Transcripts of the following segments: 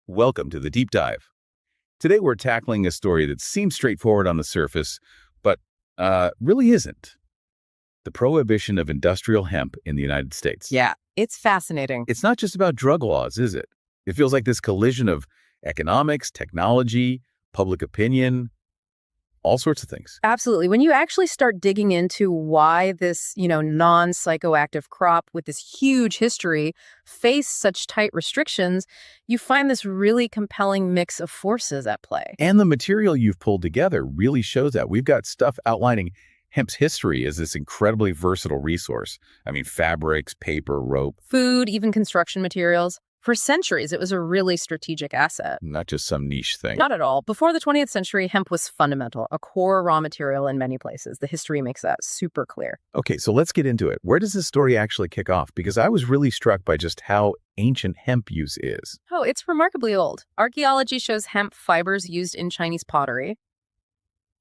Welcome to the Deep Dive. Today we're tackling a story that seems straightforward on the surface, but really isn't. The prohibition of industrial hemp in the United States. Yeah, it's fascinating. It's not just about drug laws, is it? It feels like this collision of economics, technology, public opinion, all sorts of things. Absolutely. When you actually start digging into why this, non-psychoactive crop with this huge history faced such tight restrictions, you find this really compelling mix of forces at play. And the material you've pulled together really shows that. We've got stuff outlining hemp's history as this incredibly versatile resource. I mean, fabrics, paper, rope. Food, even construction materials. For centuries, it was a really strategic asset. Not just some niche thing. Not at all. Before the 20th century, hemp was fundamental, a core raw material in many places. The history makes that super clear. Okay, so let's get into it. Where does this story actually kick off? Because I was really struck by just how ancient hemp use is. Oh, it's remarkably old. Archaeology shows hemp fibers used in Chinese pottery.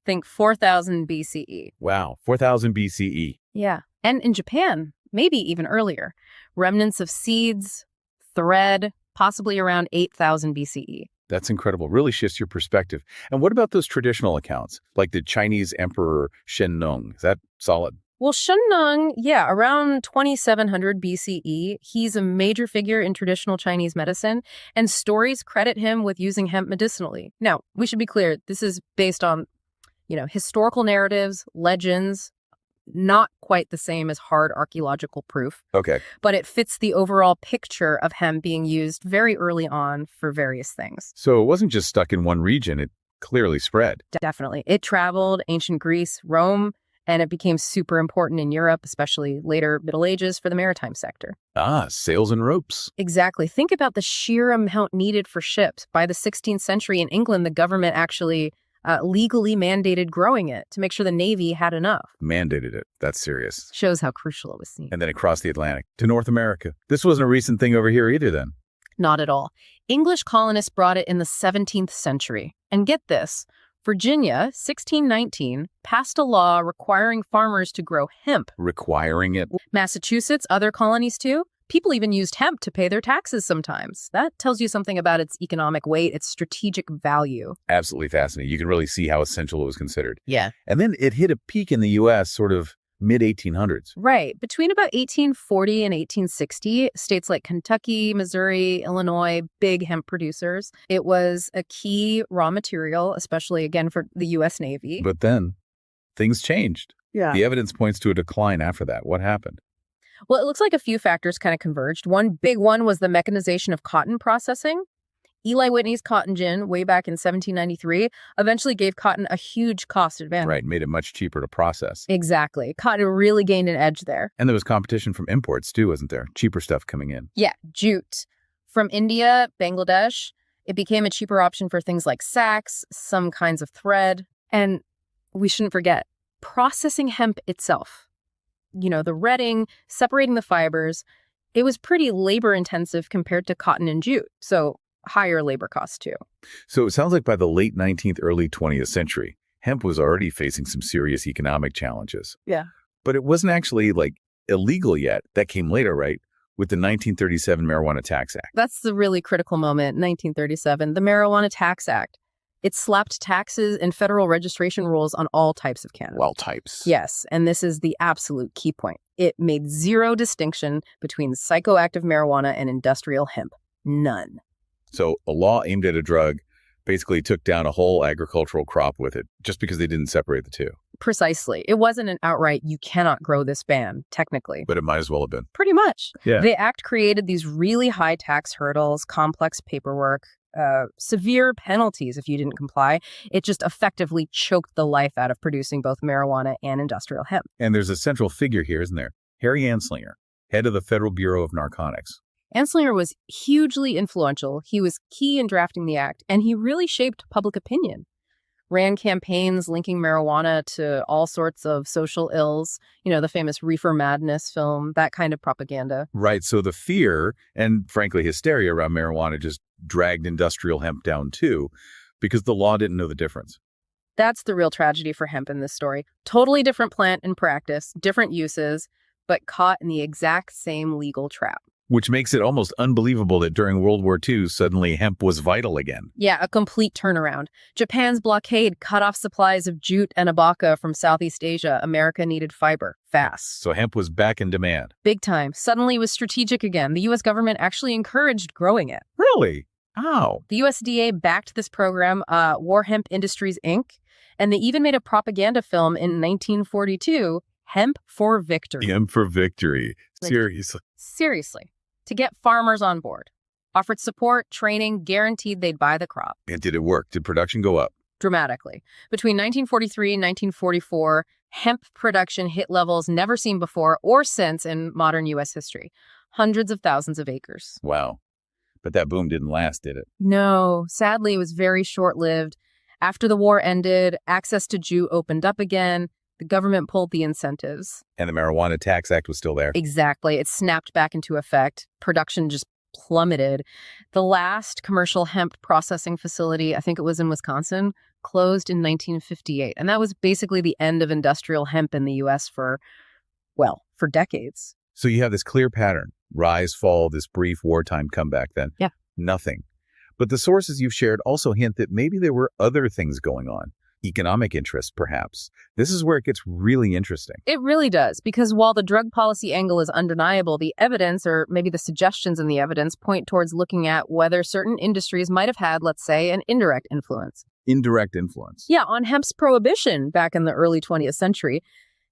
Think 4000 BCE. Wow, 4000 BCE. Yeah. And in Japan, maybe even earlier. Remnants of seeds, thread, possibly around 8000 BCE. That's incredible. Really shifts your perspective. And what about those traditional accounts, like the Chinese Emperor Shennong? Is that solid? Well, Shennong, around 2700 BCE, he's a major figure in traditional Chinese medicine, and stories credit him with using hemp medicinally. Now, we should be clear, this is based on, historical narratives, legends, not quite the same as hard archaeological proof. Okay. But it fits the overall picture of hemp being used very early on for various things. So it wasn't just stuck in one region, it clearly spread. Definitely. It traveled ancient Greece, Rome, and it became super important in Europe, especially later Middle Ages for the maritime sector. Ah, sails and ropes. Exactly. Think about the sheer amount needed for ships. By the 16th century in England, the government actually legally mandated growing it to make sure the Navy had enough. Mandated it. That's serious. Shows how crucial it was seen. And then across the Atlantic to North America. This wasn't a recent thing over here either then. Not at all. English colonists brought it in the 17th century. And get this, Virginia, 1619, passed a law requiring farmers to grow hemp. Requiring it? Massachusetts, other colonies too. People even used hemp to pay their taxes sometimes. That tells you something about its economic weight, its strategic value. Absolutely fascinating. You can really see how essential it was considered. Yeah. And then it hit a peak in the U.S. sort of mid-1800s. Right. Between about 1840 and 1860, states like Kentucky, Missouri, Illinois, big hemp producers. It was a key raw material, especially, again, for the U.S. Navy. But then things changed. Yeah. The evidence points to a decline after that. What happened? Well, it looks like a few factors kind of converged. One big one was the mechanization of cotton processing. Eli Whitney's cotton gin, way back in 1793, eventually gave cotton a huge cost advantage. Right, made it much cheaper to process. Exactly. Cotton really gained an edge there. And there was competition from imports too, wasn't there? Cheaper stuff coming in. Yeah, jute. From India, Bangladesh, it became a cheaper option for things like sacks, some kinds of thread. And we shouldn't forget, processing hemp itself. The retting, separating the fibers, it was pretty labor-intensive compared to cotton and jute. So higher labor costs too. So it sounds like by the late 19th, early 20th century, hemp was already facing some serious economic challenges. Yeah. But it wasn't actually illegal yet. That came later, right? With the 1937 Marijuana Tax Act. That's the really critical moment, 1937, the Marijuana Tax Act. It slapped taxes and federal registration rules on all types of cannabis. Well, types. Yes, and this is the absolute key point. It made zero distinction between psychoactive marijuana and industrial hemp. None. So a law aimed at a drug basically took down a whole agricultural crop with it just because they didn't separate the two. Precisely. It wasn't an outright, you cannot grow this ban, technically. But it might as well have been. Pretty much. Yeah. The act created these really high tax hurdles, complex paperwork, severe penalties if you didn't comply. It just effectively choked the life out of producing both marijuana and industrial hemp. And there's a central figure here, isn't there? Harry Anslinger, head of the Federal Bureau of Narcotics. Anslinger was hugely influential. He was key in drafting the act, and he really shaped public opinion. Ran campaigns linking marijuana to all sorts of social ills, the famous Reefer Madness film, that kind of propaganda. Right. So the fear and, frankly, hysteria around marijuana just dragged industrial hemp down, too, because the law didn't know the difference. That's the real tragedy for hemp in this story. Totally different plant in practice, different uses, but caught in the exact same legal trap. Which makes it almost unbelievable that during World War II, suddenly hemp was vital again. Yeah, a complete turnaround. Japan's blockade cut off supplies of jute and abaca from Southeast Asia. America needed fiber fast. So hemp was back in demand. Big time. Suddenly it was strategic again. The U.S. government actually encouraged growing it. Really? How? The USDA backed this program, War Hemp Industries, Inc., and they even made a propaganda film in 1942, Hemp for Victory. Hemp for victory. Like, Seriously. Seriously. To get farmers on board. Offered support, training, guaranteed they'd buy the crop. And did it work? Did production go up? Dramatically. Between 1943 and 1944, hemp production hit levels never seen before or since in modern U.S. history. Hundreds of thousands of acres. Wow. But that boom didn't last, did it? No. Sadly, it was very short-lived. After the war ended, access to jute opened up again. The government pulled the incentives. And the Marijuana Tax Act was still there? Exactly. It snapped back into effect. Production just plummeted. The last commercial hemp processing facility, I think it was in Wisconsin, closed in 1958. And that was basically the end of industrial hemp in the U.S. for decades. So you have this clear pattern. Rise, fall, this brief wartime comeback then. Yeah. Nothing. But the sources you've shared also hint that maybe there were other things going on. Economic interests, perhaps. This is where it gets really interesting. It really does, because while the drug policy angle is undeniable, the evidence, or maybe the suggestions in the evidence, point towards looking at whether certain industries might have had, let's say, an indirect influence. Indirect influence. Yeah, on hemp's prohibition back in the early 20th century.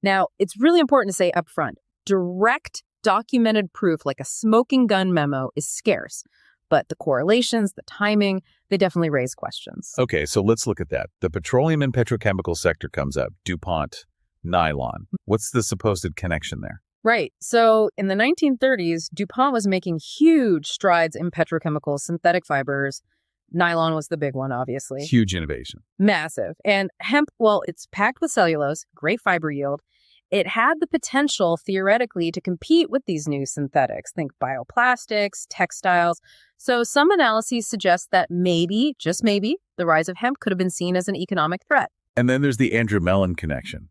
Now, it's really important to say up front, direct documented proof like a smoking gun memo is scarce. But the correlations, the timing, they definitely raise questions. Okay, so let's look at that. The petroleum and petrochemical sector comes up. DuPont, nylon. What's the supposed connection there? Right. So in the 1930s, DuPont was making huge strides in petrochemicals, synthetic fibers. Nylon was the big one, obviously. Huge innovation. Massive. And hemp, well, it's packed with cellulose, great fiber yield. It had the potential, theoretically, to compete with these new synthetics. Think bioplastics, textiles. So some analyses suggest that maybe, just maybe, the rise of hemp could have been seen as an economic threat. And then there's the Andrew Mellon connection.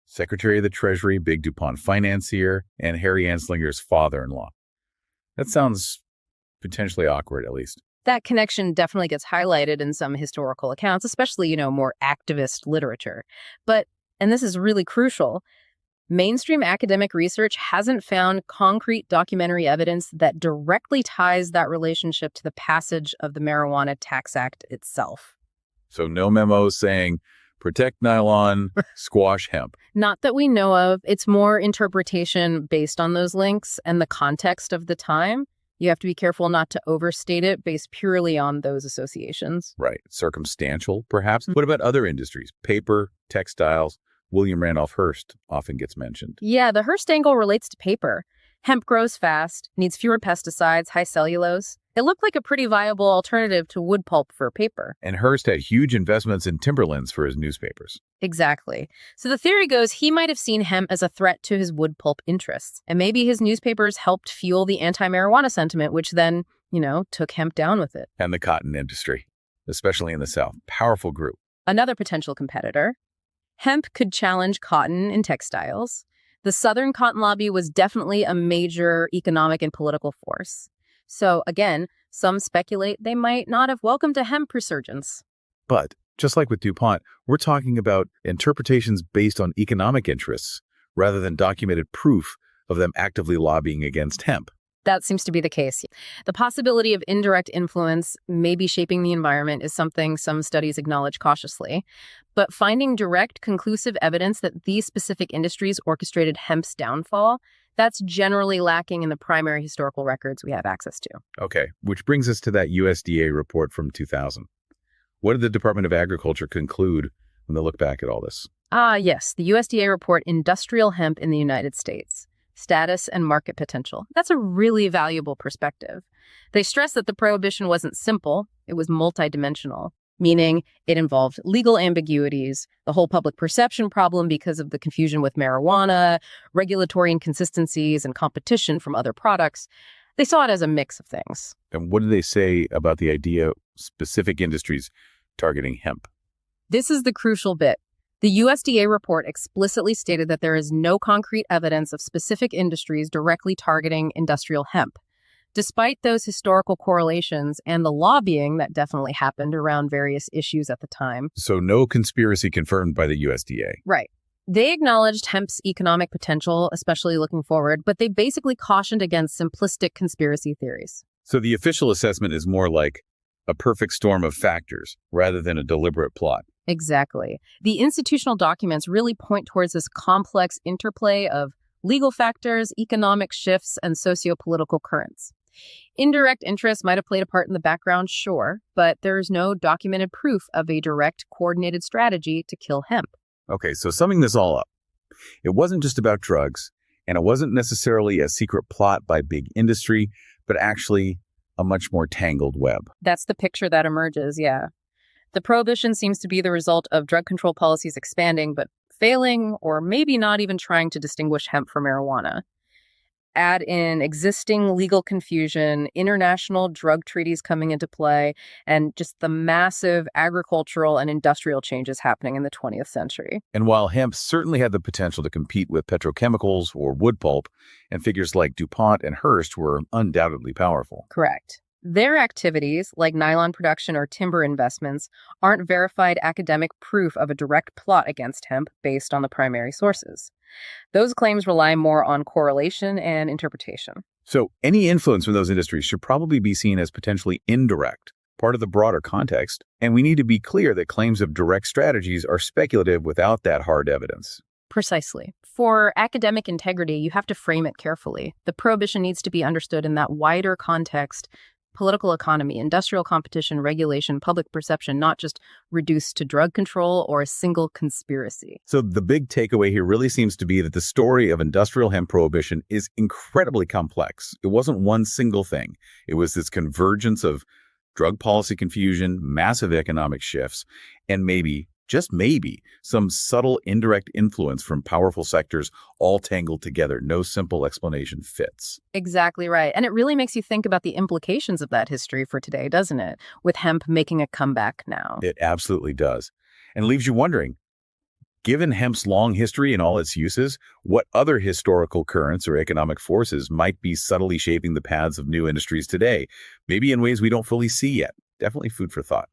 Secretary of the Treasury, big DuPont financier, and Harry Anslinger's father-in-law. That sounds potentially awkward, at least. That connection definitely gets highlighted in some historical accounts, especially, more activist literature. But, and this is really crucial, mainstream academic research hasn't found concrete documentary evidence that directly ties that relationship to the passage of the Marijuana Tax Act itself. So no memos saying, protect nylon, squash hemp. Not that we know of. It's more interpretation based on those links and the context of the time. You have to be careful not to overstate it based purely on those associations. Right. Circumstantial, perhaps. What about other industries? Paper, textiles. William Randolph Hearst often gets mentioned. Yeah, the Hearst angle relates to paper. Hemp grows fast, needs fewer pesticides, high cellulose. It looked like a pretty viable alternative to wood pulp for paper. And Hearst had huge investments in timberlands for his newspapers. Exactly. So the theory goes he might have seen hemp as a threat to his wood pulp interests. And maybe his newspapers helped fuel the anti-marijuana sentiment, which then, took hemp down with it. And the cotton industry, especially in the South. Powerful group. Another potential competitor. Hemp could challenge cotton in textiles. The Southern cotton lobby was definitely a major economic and political force. So again, some speculate they might not have welcomed a hemp resurgence. But just like with DuPont, we're talking about interpretations based on economic interests rather than documented proof of them actively lobbying against hemp. That seems to be the case. The possibility of indirect influence maybe shaping the environment is something some studies acknowledge cautiously. But finding direct, conclusive evidence that these specific industries orchestrated hemp's downfall, that's generally lacking in the primary historical records we have access to. Okay, which brings us to that USDA report from 2000. What did the Department of Agriculture conclude when they look back at all this? Yes, the USDA report, Industrial Hemp in the United States. Status and market potential. That's a really valuable perspective. They stress that the prohibition wasn't simple, it was multidimensional, meaning it involved legal ambiguities, the whole public perception problem because of the confusion with marijuana, regulatory inconsistencies, and competition from other products. They saw it as a mix of things. And what did they say about the idea of specific industries targeting hemp? This is the crucial bit. The USDA report explicitly stated that there is no concrete evidence of specific industries directly targeting industrial hemp. Despite those historical correlations and the lobbying that definitely happened around various issues at the time. So no conspiracy confirmed by the USDA. Right. They acknowledged hemp's economic potential, especially looking forward, but they basically cautioned against simplistic conspiracy theories. So the official assessment is more like a perfect storm of factors rather than a deliberate plot. Exactly. The institutional documents really point towards this complex interplay of legal factors, economic shifts, and socio-political currents. Indirect interests might have played a part in the background, sure, but there's no documented proof of a direct, coordinated strategy to kill hemp. Okay, so summing this all up, it wasn't just about drugs, and it wasn't necessarily a secret plot by big industry, but actually a much more tangled web. That's the picture that emerges, yeah. The prohibition seems to be the result of drug control policies expanding, but failing, or maybe not even trying to distinguish hemp from marijuana. Add in existing legal confusion, international drug treaties coming into play, and just the massive agricultural and industrial changes happening in the 20th century. And while hemp certainly had the potential to compete with petrochemicals or wood pulp, and figures like DuPont and Hearst were undoubtedly powerful. Correct. Their activities, like nylon production or timber investments, aren't verified academic proof of a direct plot against hemp based on the primary sources. Those claims rely more on correlation and interpretation. So any influence from those industries should probably be seen as potentially indirect, part of the broader context, and we need to be clear that claims of direct strategies are speculative without that hard evidence. Precisely. For academic integrity, you have to frame it carefully. The prohibition needs to be understood in that wider context: political economy, industrial competition, regulation, public perception, not just reduced to drug control or a single conspiracy. So the big takeaway here really seems to be that the story of industrial hemp prohibition is incredibly complex. It wasn't one single thing. It was this convergence of drug policy confusion, massive economic shifts, and maybe, just maybe, some subtle indirect influence from powerful sectors all tangled together. No simple explanation fits. Exactly right. And it really makes you think about the implications of that history for today, doesn't it? With hemp making a comeback now. It absolutely does. And leaves you wondering, given hemp's long history and all its uses, what other historical currents or economic forces might be subtly shaping the paths of new industries today? Maybe in ways we don't fully see yet. Definitely food for thought.